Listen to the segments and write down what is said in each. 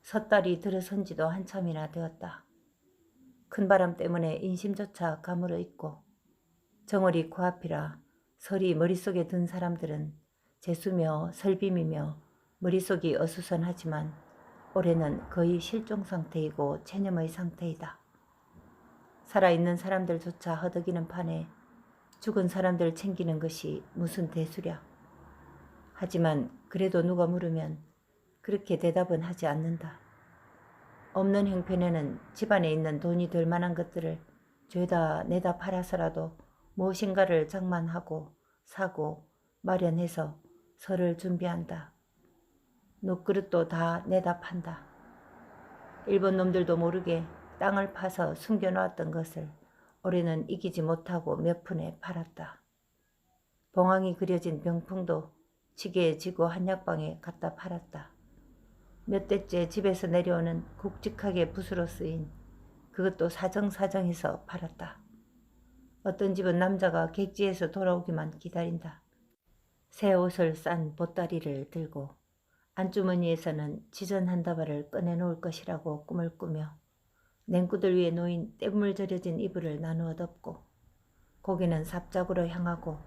섣달이 들어선 지도 한참이나 되었다. 큰 바람 때문에 인심조차 가물어 있고 정월이 코앞이라 설이 머릿속에 든 사람들은 재수며 설빔이며 머릿속이 어수선하지만 올해는 거의 실종 상태이고 체념의 상태이다. 살아있는 사람들조차 허덕이는 판에 죽은 사람들 챙기는 것이 무슨 대수랴. 하지만 그래도 누가 물으면 그렇게 대답은 하지 않는다. 없는 형편에는 집안에 있는 돈이 될 만한 것들을 죄다 내다 팔아서라도 무엇인가를 장만하고 사고 마련해서 설을 준비한다. 눕그릇도 다 내다 판다. 일본 놈들도 모르게 땅을 파서 숨겨놓았던 것을 올해는 이기지 못하고 몇 푼에 팔았다. 봉황이 그려진 병풍도 지게에 지고 한약방에 갖다 팔았다. 몇 대째 집에서 내려오는 굵직하게 붓으로 쓰인 그것도 사정사정해서 팔았다. 어떤 집은 남자가 객지에서 돌아오기만 기다린다. 새 옷을 싼 보따리를 들고 안주머니에서는 지전 한 다발을 꺼내놓을 것이라고 꿈을 꾸며 냉구들 위에 놓인 떼물 절여진 이불을 나누어 덮고 고개는 삽작으로 향하고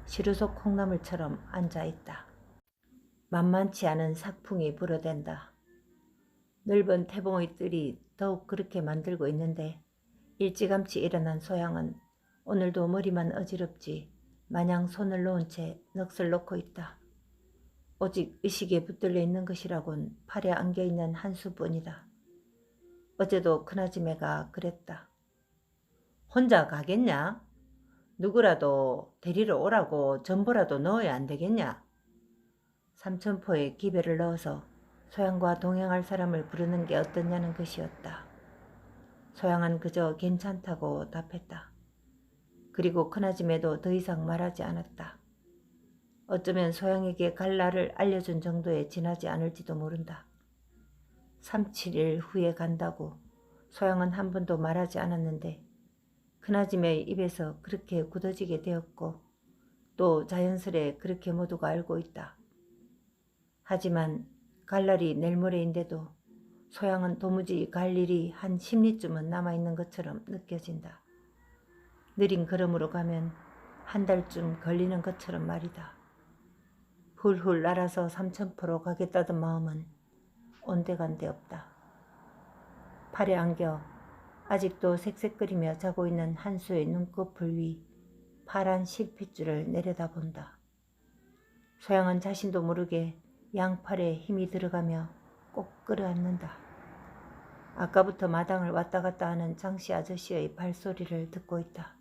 시루속 콩나물처럼 앉아있다. 만만치 않은 삭풍이 불어댄다. 넓은 태봉의 뜰이 더욱 그렇게 만들고 있는데 일찌감치 일어난 소양은 오늘도 머리만 어지럽지 마냥 손을 놓은 채 넋을 놓고 있다. 오직 의식에 붙들려 있는 것이라곤 팔에 안겨있는 한 수뿐이다. 어제도 큰아지매가 그랬다. 혼자 가겠냐? 누구라도 데리러 오라고 전보라도 넣어야 안 되겠냐? 삼천포에 기배를 넣어서 소양과 동행할 사람을 부르는 게 어떠냐는 것이었다. 소양은 그저 괜찮다고 답했다. 그리고 큰아지매도 더 이상 말하지 않았다. 어쩌면 소양에게 갈 날을 알려준 정도에 지나지 않을지도 모른다. 3, 7일 후에 간다고 소양은 한 번도 말하지 않았는데 큰아지매의 입에서 그렇게 굳어지게 되었고 또 자연스레 그렇게 모두가 알고 있다. 하지만 갈 날이 내일 모레인데도 소양은 도무지 갈 일이 한 10리쯤은 남아있는 것처럼 느껴진다. 느린 걸음으로 가면 한 달쯤 걸리는 것처럼 말이다. 훌훌 날아서 삼천포로 가겠다던 마음은 온데간데 없다. 팔에 안겨 아직도 색색거리며 자고 있는 한수의 눈꺼풀 위 파란 실핏줄을 내려다본다. 소양은 자신도 모르게 양팔에 힘이 들어가며 꼭 끌어안는다. 아까부터 마당을 왔다 갔다 하는 장씨 아저씨의 발소리를 듣고 있다.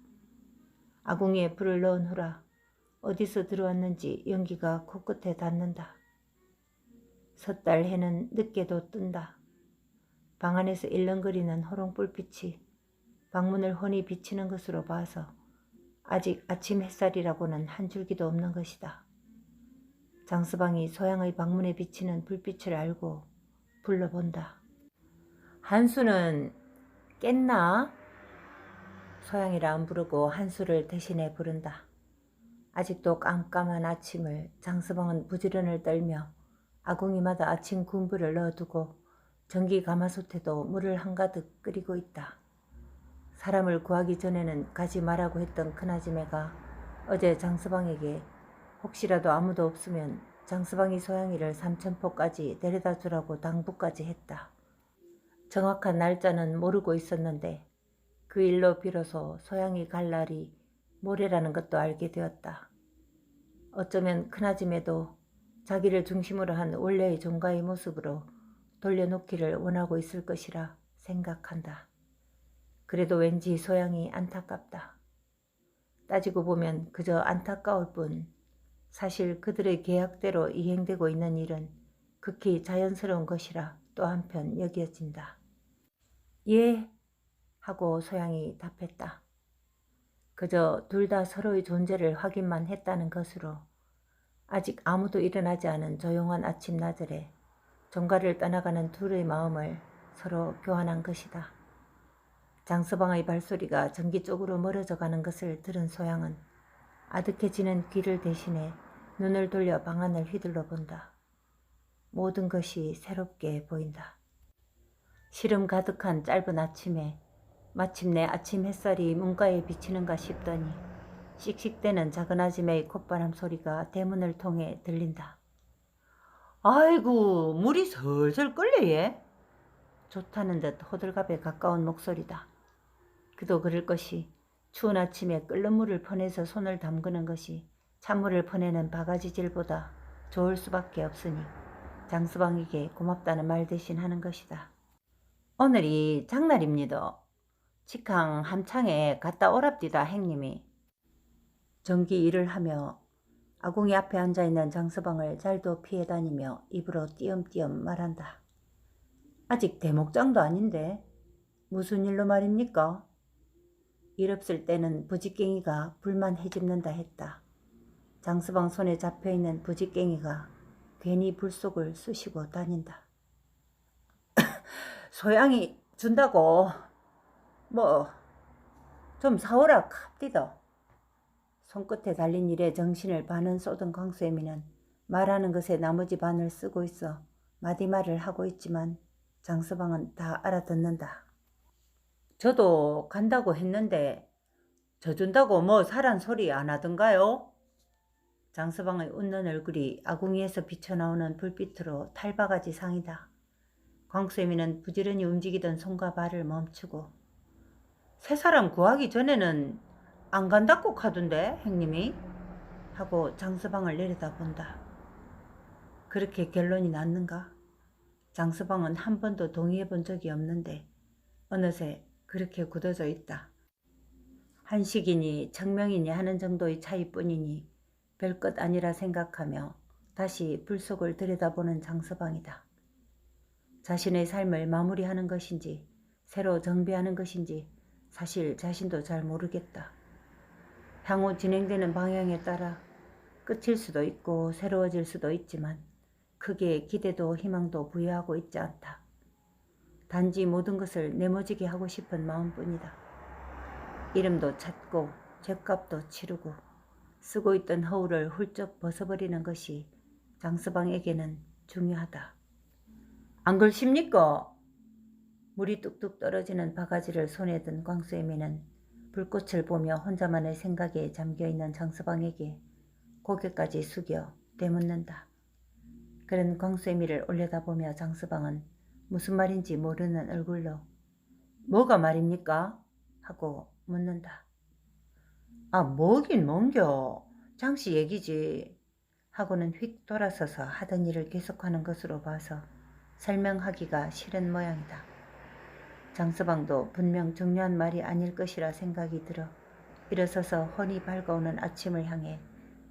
아궁이에 불을 넣은 후라 어디서 들어왔는지 연기가 코끝에 닿는다. 섣달 해는 늦게도 뜬다. 방 안에서 일렁거리는 호롱불빛이 방문을 훤히 비치는 것으로 봐서 아직 아침 햇살이라고는 한 줄기도 없는 것이다. 장서방이 소양의 방문에 비치는 불빛을 알고 불러본다. 한수는 깼나? 소양이라 안 부르고 한수를 대신해 부른다. 아직도 깜깜한 아침을 장서방은 부지런을 떨며 아궁이마다 아침 군부를 넣어두고 전기 가마솥에도 물을 한가득 끓이고 있다. 사람을 구하기 전에는 가지 말라고 했던 큰아지매가 어제 장서방에게 혹시라도 아무도 없으면 장서방이 소양이를 삼천포까지 데려다 주라고 당부까지 했다. 정확한 날짜는 모르고 있었는데 그 일로 비로소 소양이 갈 날이 모레라는 것도 알게 되었다. 어쩌면 큰아지매도 자기를 중심으로 한 원래의 종가의 모습으로 돌려놓기를 원하고 있을 것이라 생각한다. 그래도 왠지 소양이 안타깝다. 따지고 보면 그저 안타까울 뿐 사실 그들의 계약대로 이행되고 있는 일은 극히 자연스러운 것이라 또 한편 여겨진다. 예, 하고 소양이 답했다. 그저 둘 다 서로의 존재를 확인만 했다는 것으로 아직 아무도 일어나지 않은 조용한 아침 나절에 종가를 떠나가는 둘의 마음을 서로 교환한 것이다. 장서방의 발소리가 전기 쪽으로 멀어져 가는 것을 들은 소양은 아득해지는 귀를 대신해 눈을 돌려 방 안을 휘둘러 본다. 모든 것이 새롭게 보인다. 시름 가득한 짧은 아침에 마침내 아침 햇살이 문가에 비치는가 싶더니 씩씩대는 작은 아지매의 콧바람 소리가 대문을 통해 들린다. 아이고, 물이 슬슬 끓네 얘. 좋다는 듯 호들갑에 가까운 목소리다. 그도 그럴 것이 추운 아침에 끓는 물을 퍼내서 손을 담그는 것이 찬물을 퍼내는 바가지질보다 좋을 수밖에 없으니 장수방에게 고맙다는 말 대신 하는 것이다. 오늘이 장날입니다. 직항 함창에 갔다 오랍디다 행님이. 전기 일을 하며 아궁이 앞에 앉아있는 장서방을 잘도 피해 다니며 입으로 띄엄띄엄 말한다. 아직 대목장도 아닌데 무슨 일로 말입니까? 일 없을 때는 부지깽이가 불만 해집는다 했다. 장서방 손에 잡혀있는 부지깽이가 괜히 불 속을 쑤시고 다닌다. 소양이 준다고 뭐 좀 사오라 갑디다. 손끝에 달린 일에 정신을 반은 쏟은 광수애미는 말하는 것에 나머지 반을 쓰고 있어 마디말을 하고 있지만 장서방은 다 알아듣는다. 저도 간다고 했는데 저 준다고 뭐 사란 소리 안 하던가요? 장서방의 웃는 얼굴이 아궁이에서 비쳐나오는 불빛으로 탈바가지 상이다. 광수애미는 부지런히 움직이던 손과 발을 멈추고 새 사람 구하기 전에는 안 간다고 하던데 행님이? 하고 장서방을 내려다본다. 그렇게 결론이 났는가? 장서방은 한 번도 동의해 본 적이 없는데 어느새 그렇게 굳어져 있다. 한식이니 청명이니 하는 정도의 차이뿐이니 별것 아니라 생각하며 다시 불 속을 들여다보는 장서방이다. 자신의 삶을 마무리하는 것인지 새로 정비하는 것인지 사실 자신도 잘 모르겠다. 향후 진행되는 방향에 따라 끝일 수도 있고 새로워질 수도 있지만 크게 기대도 희망도 부여하고 있지 않다. 단지 모든 것을 내모지게 하고 싶은 마음뿐이다. 이름도 찾고 죗값도 치르고 쓰고 있던 허울을 훌쩍 벗어버리는 것이 장서방에게는 중요하다. 안 그러십니까? 물이 뚝뚝 떨어지는 바가지를 손에 든 광수애미는 불꽃을 보며 혼자만의 생각에 잠겨있는 장서방에게 고개까지 숙여 되묻는다. 그런 광수애미를 올려다보며 장서방은 무슨 말인지 모르는 얼굴로 뭐가 말입니까? 하고 묻는다. 아, 뭐긴 뭔겨. 장씨 얘기지. 하고는 휙 돌아서서 하던 일을 계속하는 것으로 봐서 설명하기가 싫은 모양이다. 장서방도 분명 중요한 말이 아닐 것이라 생각이 들어 일어서서 훤히 밝아오는 아침을 향해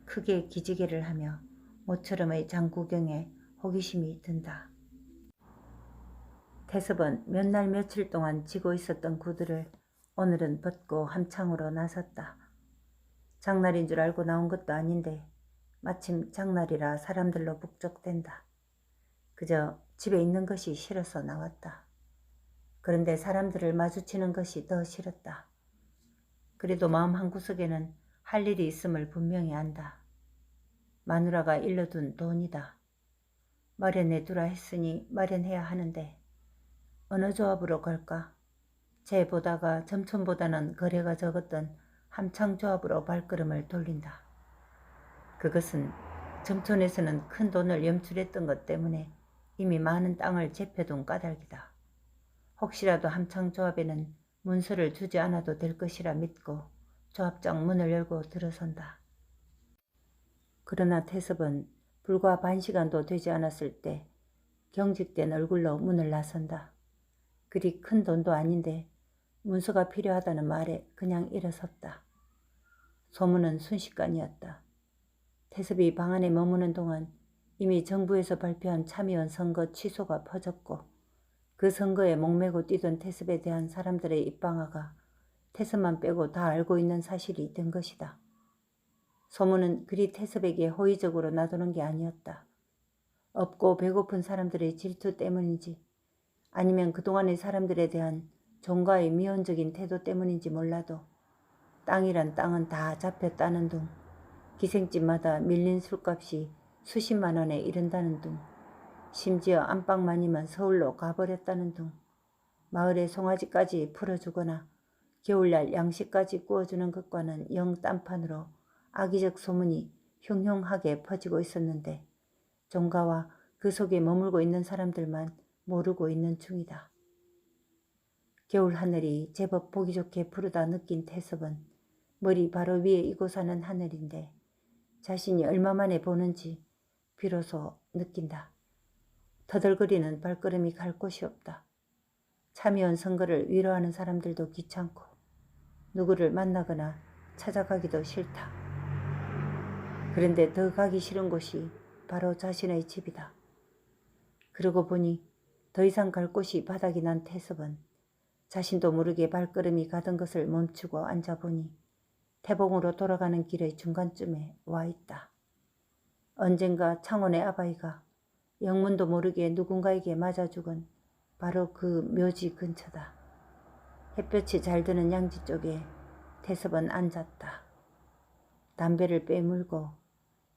크게 기지개를 하며 모처럼의 장구경에 호기심이 든다. 태섭은 몇 날 며칠 동안 지고 있었던 구두를 오늘은 벗고 함창으로 나섰다. 장날인 줄 알고 나온 것도 아닌데 마침 장날이라 사람들로 북적댄다. 그저 집에 있는 것이 싫어서 나왔다. 그런데 사람들을 마주치는 것이 더 싫었다. 그래도 마음 한구석에는 할 일이 있음을 분명히 안다. 마누라가 일러둔 돈이다. 마련해 두라 했으니 마련해야 하는데 어느 조합으로 걸까? 재 보다가 점촌보다는 거래가 적었던 함창조합으로 발걸음을 돌린다. 그것은 점촌에서는 큰 돈을 염출했던 것 때문에 이미 많은 땅을 재펴둔 까닭이다. 혹시라도 함창조합에는 문서를 주지 않아도 될 것이라 믿고 조합장 문을 열고 들어선다. 그러나 태섭은 불과 반시간도 되지 않았을 때 경직된 얼굴로 문을 나선다. 그리 큰 돈도 아닌데 문서가 필요하다는 말에 그냥 일어섰다. 소문은 순식간이었다. 태섭이 방 안에 머무는 동안 이미 정부에서 발표한 참의원 선거 취소가 퍼졌고 그 선거에 목매고 뛰던 태섭에 대한 사람들의 입방아가 태섭만 빼고 다 알고 있는 사실이 된 것이다. 소문은 그리 태섭에게 호의적으로 나도는 게 아니었다. 없고 배고픈 사람들의 질투 때문인지 아니면 그동안의 사람들에 대한 종가의 미온적인 태도 때문인지 몰라도 땅이란 땅은 다 잡혔다는 둥, 기생집마다 밀린 술값이 수십만 원에 이른다는 둥, 심지어 안방마님은 서울로 가버렸다는 둥, 마을에 송아지까지 풀어주거나 겨울날 양식까지 구워주는 것과는 영 딴판으로 악의적 소문이 흉흉하게 퍼지고 있었는데 종가와 그 속에 머물고 있는 사람들만 모르고 있는 중이다. 겨울 하늘이 제법 보기 좋게 푸르다 느낀 태섭은 머리 바로 위에 이고 사는 하늘인데 자신이 얼마 만에 보는지 비로소 느낀다. 터덜거리는 발걸음이 갈 곳이 없다. 참여한 선거를 위로하는 사람들도 귀찮고 누구를 만나거나 찾아가기도 싫다. 그런데 더 가기 싫은 곳이 바로 자신의 집이다. 그러고 보니 더 이상 갈 곳이 바닥이 난 태섭은 자신도 모르게 발걸음이 가던 것을 멈추고 앉아보니 태봉으로 돌아가는 길의 중간쯤에 와 있다. 언젠가 창원의 아바이가 영문도 모르게 누군가에게 맞아 죽은 바로 그 묘지 근처다. 햇볕이 잘 드는 양지 쪽에 태섭은 앉았다. 담배를 빼물고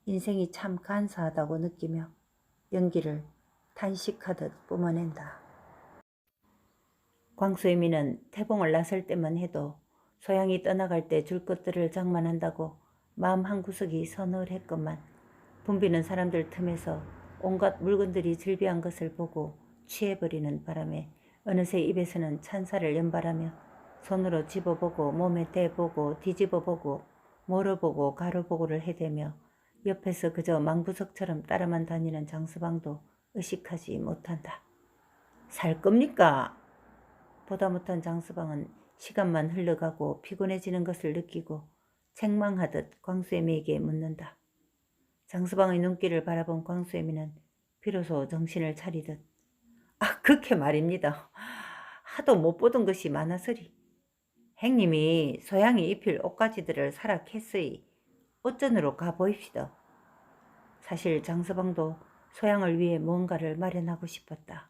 인생이 참 간사하다고 느끼며 연기를 탄식하듯 뿜어낸다. 광수애미는 태봉을 나설 때만 해도 소양이 떠나갈 때 줄 것들을 장만한다고 마음 한구석이 서늘했건만 붐비는 사람들 틈에서 온갖 물건들이 즐비한 것을 보고 취해버리는 바람에 어느새 입에서는 찬사를 연발하며 손으로 집어보고 몸에 대보고 뒤집어보고 몰아보고 가로보고를 해대며 옆에서 그저 망부석처럼 따라만 다니는 장수방도 의식하지 못한다. 살 겁니까? 보다 못한 장수방은 시간만 흘러가고 피곤해지는 것을 느끼고 책망하듯 광수애미에게 묻는다. 장수방의 눈길을 바라본 광수애미는 비로소 정신을 차리듯 그렇게 말입니다. 하도 못 보던 것이 많아서리. 행님이 소양이 입힐 옷가지들을 사라 캐스이 옷전으로 가보입시다. 사실 장서방도 소양을 위해 무언가를 마련하고 싶었다.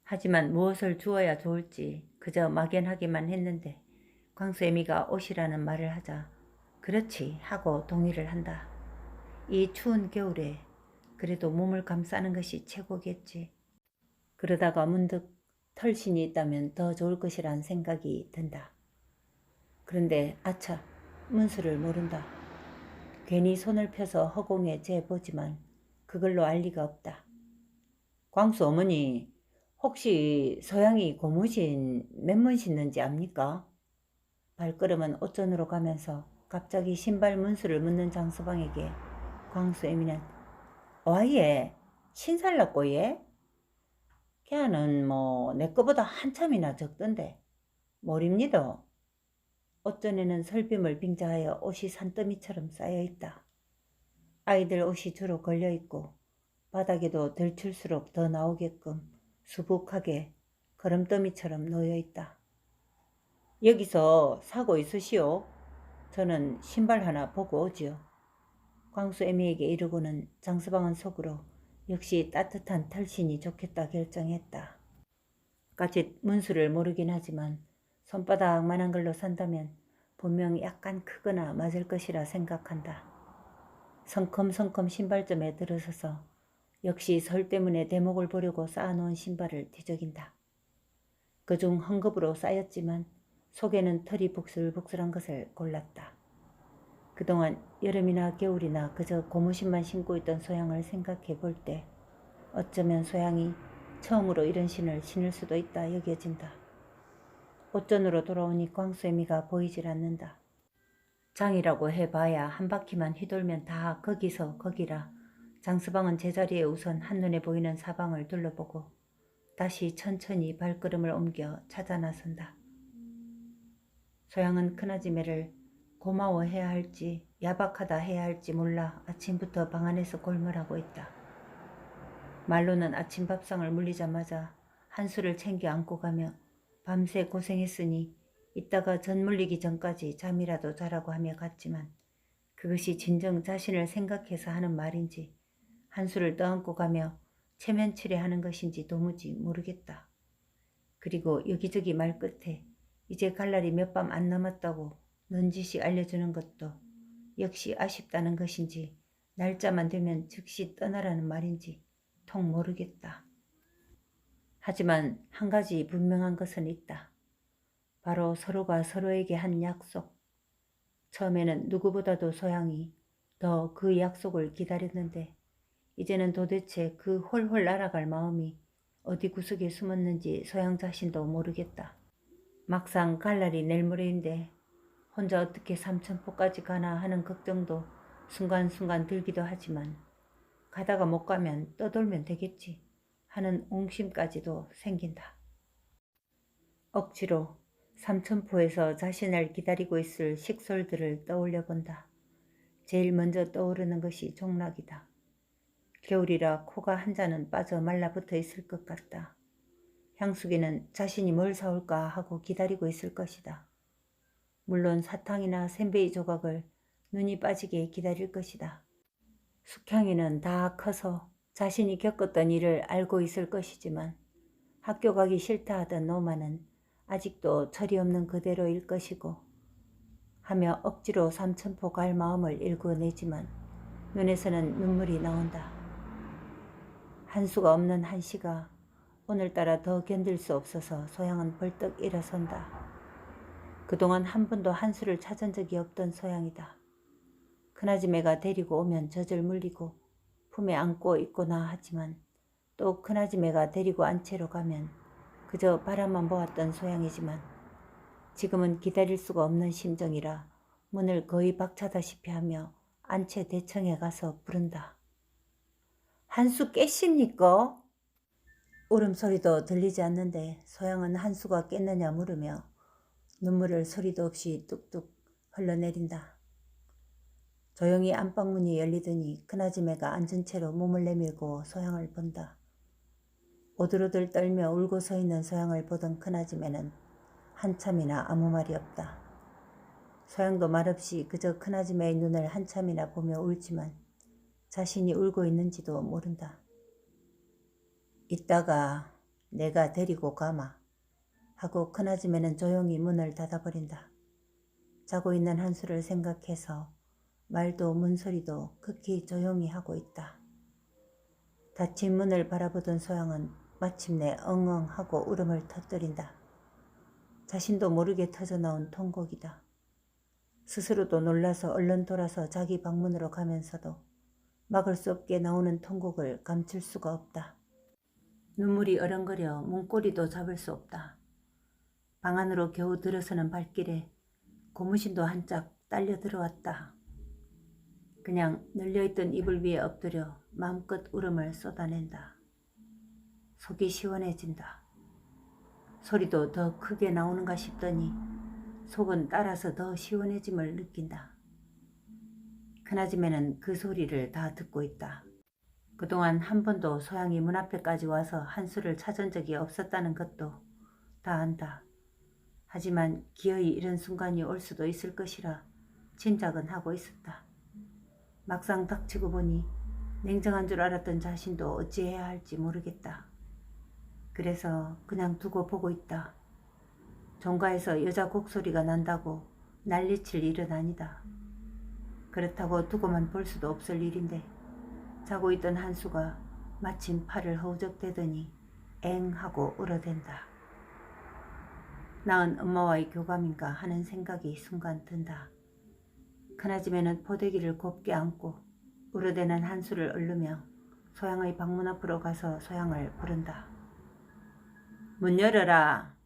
하지만 무엇을 주어야 좋을지 그저 막연하기만 했는데 광수애미가 옷이라는 말을 하자 그렇지 하고 동의를 한다. 이 추운 겨울에 그래도 몸을 감싸는 것이 최고겠지. 그러다가 문득 털신이 있다면 더 좋을 것이란 생각이 든다. 그런데 아차, 문수를 모른다. 괜히 손을 펴서 허공에 재보지만 그걸로 알 리가 없다. 광수 어머니, 혹시 서양이 고무신 몇 번 신는지 압니까? 발걸음은 옷전으로 가면서 갑자기 신발 문수를 묻는 장수방에게 광수애미는 와예, 신살났고 예? 걔는 내 거보다 한참이나 적던데 모릅니다. 옷전에는 설빔을 빙자하여 옷이 산더미처럼 쌓여있다. 아이들 옷이 주로 걸려있고 바닥에도 덜출수록 더 나오게끔 수북하게 거름더미처럼 놓여있다. 여기서 사고 있으시오? 저는 신발 하나 보고 오지요. 광수애미에게 이르고는 장수방은 속으로 역시 따뜻한 털신이 좋겠다 결정했다. 까짓 문수를 모르긴 하지만 손바닥만한 걸로 산다면 분명 약간 크거나 맞을 것이라 생각한다. 성컴성컴 신발점에 들어서서 역시 설 때문에 대목을 보려고 쌓아놓은 신발을 뒤적인다. 그중 헝겊으로 쌓였지만 속에는 털이 북슬북슬한 것을 골랐다. 그동안 여름이나 겨울이나 그저 고무신만 신고 있던 소양을 생각해 볼 때 어쩌면 소양이 처음으로 이런 신을 신을 수도 있다 여겨진다. 옷전으로 돌아오니 광수애미가 보이질 않는다. 장이라고 해봐야 한 바퀴만 휘돌면 다 거기서 거기라 장수방은 제자리에 우선 한눈에 보이는 사방을 둘러보고 다시 천천히 발걸음을 옮겨 찾아 나선다. 소양은 큰아지매를 고마워해야 할지 야박하다 해야 할지 몰라 아침부터 방 안에서 골몰하고 있다. 말로는 아침 밥상을 물리자마자 한수를 챙겨 안고 가며 밤새 고생했으니 이따가 전 물리기 전까지 잠이라도 자라고 하며 갔지만 그것이 진정 자신을 생각해서 하는 말인지 한수를 떠안고 가며 체면치레하는 것인지 도무지 모르겠다. 그리고 여기저기 말끝에 이제 갈 날이 몇 밤 안 남았다고 넌지시 알려주는 것도 역시 아쉽다는 것인지 날짜만 되면 즉시 떠나라는 말인지 통 모르겠다. 하지만 한 가지 분명한 것은 있다. 바로 서로가 서로에게 한 약속. 처음에는 누구보다도 소양이 더 그 약속을 기다렸는데 이제는 도대체 그 홀홀 날아갈 마음이 어디 구석에 숨었는지 소양 자신도 모르겠다. 막상 갈 날이 내일 모레인데 혼자 어떻게 삼천포까지 가나 하는 걱정도 순간순간 들기도 하지만 가다가 못 가면 떠돌면 되겠지 하는 옹심까지도 생긴다. 억지로 삼천포에서 자신을 기다리고 있을 식솔들을 떠올려 본다. 제일 먼저 떠오르는 것이 종락이다. 겨울이라 코가 한 잔은 빠져 말라붙어 있을 것 같다. 향숙이는 자신이 뭘 사올까 하고 기다리고 있을 것이다. 물론 사탕이나 샌베이 조각을 눈이 빠지게 기다릴 것이다. 숙향이는 다 커서 자신이 겪었던 일을 알고 있을 것이지만 학교 가기 싫다 하던 노마는 아직도 철이 없는 그대로일 것이고 하며 억지로 삼천포 갈 마음을 일궈내지만 눈에서는 눈물이 나온다. 한수가 없는 한시가 오늘따라 더 견딜 수 없어서 소양은 벌떡 일어선다. 그동안 한 번도 한수를 찾은 적이 없던 소양이다. 큰아지매가 데리고 오면 젖을 물리고 품에 안고 있거나 하지만 또 큰아지매가 데리고 안 채로 가면 그저 바라만 보았던 소양이지만 지금은 기다릴 수가 없는 심정이라 문을 거의 박차다시피 하며 안채 대청에 가서 부른다. 한수 깨십니까? 울음소리도 들리지 않는데 소양은 한수가 깼느냐 물으며 눈물을 소리도 없이 뚝뚝 흘러내린다. 조용히 안방문이 열리더니 큰아지매가 앉은 채로 몸을 내밀고 소양을 본다. 오들오들 떨며 울고 서 있는 소양을 보던 큰아지매는 한참이나 아무 말이 없다. 소양도 말없이 그저 큰아지매의 눈을 한참이나 보며 울지만 자신이 울고 있는지도 모른다. 이따가 내가 데리고 가마 하고 큰아지매는 조용히 문을 닫아버린다. 자고 있는 한수를 생각해서 말도 문소리도 극히 조용히 하고 있다. 닫힌 문을 바라보던 소양은 마침내 엉엉 하고 울음을 터뜨린다. 자신도 모르게 터져나온 통곡이다. 스스로도 놀라서 얼른 돌아서 자기 방문으로 가면서도 막을 수 없게 나오는 통곡을 감출 수가 없다. 눈물이 어렁거려 문고리도 잡을 수 없다. 방 안으로 겨우 들어서는 발길에 고무신도 한짝 딸려 들어왔다. 그냥 널려있던 이불 위에 엎드려 마음껏 울음을 쏟아낸다. 속이 시원해진다. 소리도 더 크게 나오는가 싶더니 속은 따라서 더 시원해짐을 느낀다. 큰아지매는 그 소리를 다 듣고 있다. 그동안 한 번도 소양이 문 앞에까지 와서 한수를 찾은 적이 없었다는 것도 다 안다. 하지만 기어이 이런 순간이 올 수도 있을 것이라 짐작은 하고 있었다. 막상 닥치고 보니 냉정한 줄 알았던 자신도 어찌해야 할지 모르겠다. 그래서 그냥 두고 보고 있다. 종가에서 여자 곡소리가 난다고 난리칠 일은 아니다. 그렇다고 두고만 볼 수도 없을 일인데 자고 있던 한수가 마침 팔을 허우적대더니 엥 하고 울어댄다. 낳은 엄마와의 교감인가 하는 생각이 순간 든다. 큰아지매는 포대기를 곱게 안고 울어대는 한수를 얼르며 소양의 방문 앞으로 가서 소양을 부른다. 문 열어라.